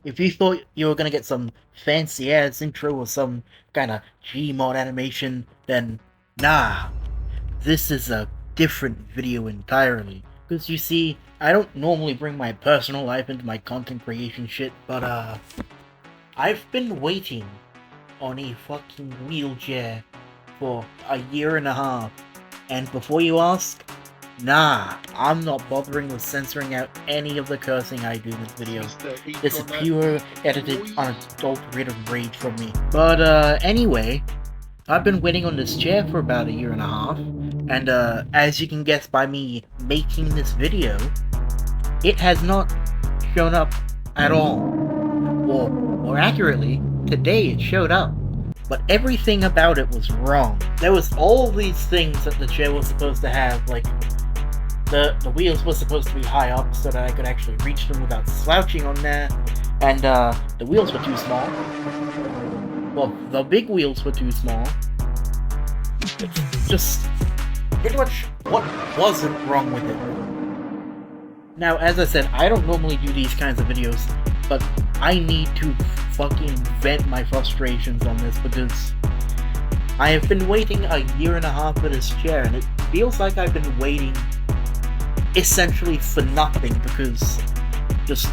If you thought you were gonna get some fancy ass intro or some kind of Gmod animation, then nah, this is a different video entirely. Because you see, I don't normally bring my personal life into my content creation shit, but I've been waiting on a fucking wheelchair for a year and a half. And before you ask, nah, I'm not bothering with censoring out any of the cursing I do in this video. This is pure, edited, unadulterated rage from me. But anyway, I've been waiting on this chair for about a year and a half, and as you can guess by me making this video, it has not shown up at all. Or more accurately, today it showed up. But everything about it was wrong. There was all these things that the chair was supposed to have, like the wheels were supposed to be high up so that I could actually reach them without slouching on there, and the wheels were too small. Well, the big wheels were too small. Just pretty much what wasn't wrong with it. Now, as I said, I don't normally do these kinds of videos, but I need to fucking vent my frustrations on this because I have been waiting a year and a half for this chair, and it feels like I've been waiting essentially for nothing because just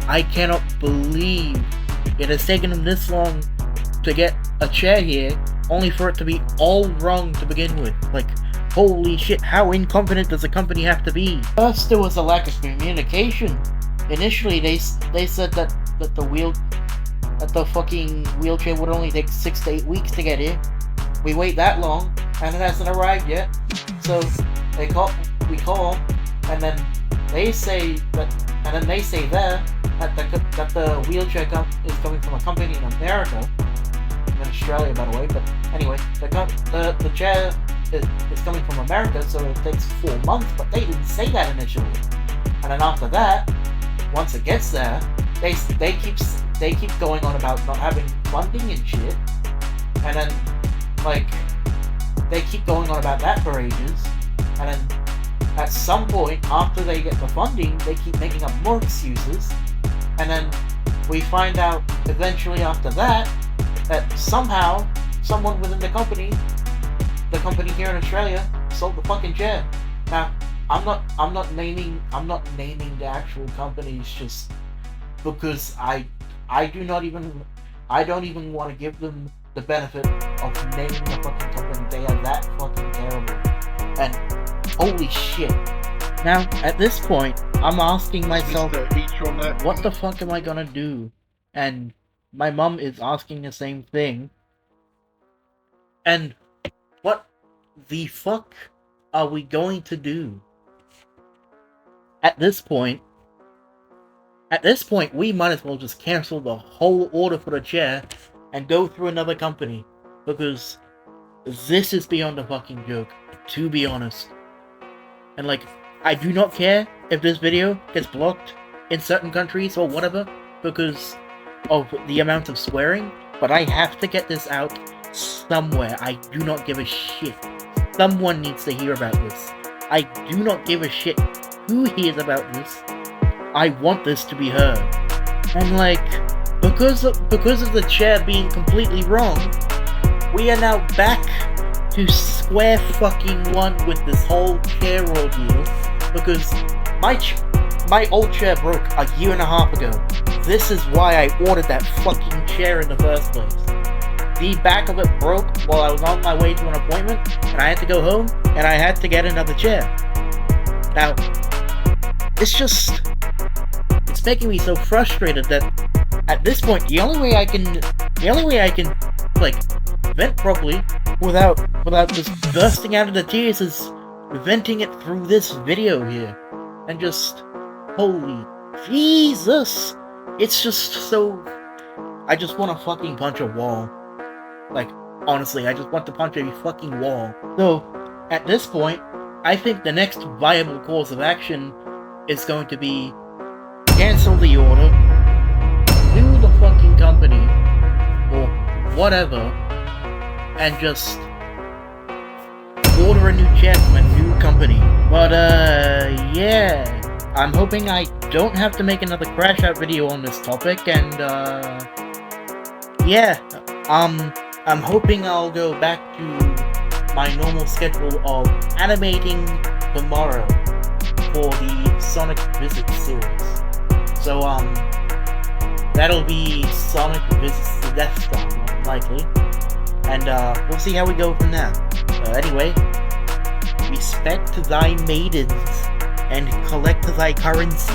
I cannot believe it has taken them this long to get a chair here, only for it to be all wrong to begin with. Like, holy shit, how incompetent does a company have to be? First, there was a lack of communication. Initially, they said that the fucking wheelchair would only take 6 to 8 weeks to get here. We wait that long, and it hasn't arrived yet. So we call, and then they say that the wheelchair is coming from a company in America, in Australia, by the way. But anyway, the chair is coming from America, so it takes 4 months. But they didn't say that initially. And then after that, once it gets there, they keep going on about not having funding and shit. And then like they keep going on about that for ages. And then at some point, after they get the funding, they keep making up more excuses. And then we find out eventually after that somehow someone within the company here in Australia, sold the fucking chair. Now, I'm not naming the actual companies just because I don't even want to give them the benefit of naming the fucking company. They are that fucking terrible. And holy shit. Now, at this point, I'm asking myself, what the fuck am I gonna do? And my mom is asking the same thing. And what the fuck are we going to do? At this point, we might as well just cancel the whole order for the chair and go through another company. Because this is beyond a fucking joke, to be honest. And like, I do not care if this video gets blocked in certain countries or whatever because of the amount of swearing, but I have to get this out somewhere. I do not give a shit. Someone needs to hear about this. I do not give a shit who hears about this. I want this to be heard. And like, because of the chair being completely wrong, we are now back to square fucking one with this whole chair ordeal, because my old chair broke a year and a half ago. This is why I ordered that fucking chair in the first place. The back of it broke while I was on my way to an appointment, and I had to go home, and I had to get another chair. Now, it's making me so frustrated that at this point, the only way I can like vent properly without just bursting out into tears is venting it through this video here. And just, holy Jesus, it's just so, I just want to fucking punch a wall. Like, honestly, I just want to punch a fucking wall. So, at this point, I think the next viable course of action is going to be cancel the order, sue the fucking company, or whatever, and just order a new chair from a new company. But yeah, I'm hoping I don't have to make another Crash Out video on this topic, and, yeah, I'm hoping I'll go back to my normal schedule of animating tomorrow for the Sonic Visit series. So, that'll be Sonic Visits the Death Star, more than likely. And, we'll see how we go from there. Anyway, respect thy maidens and collect thy currency.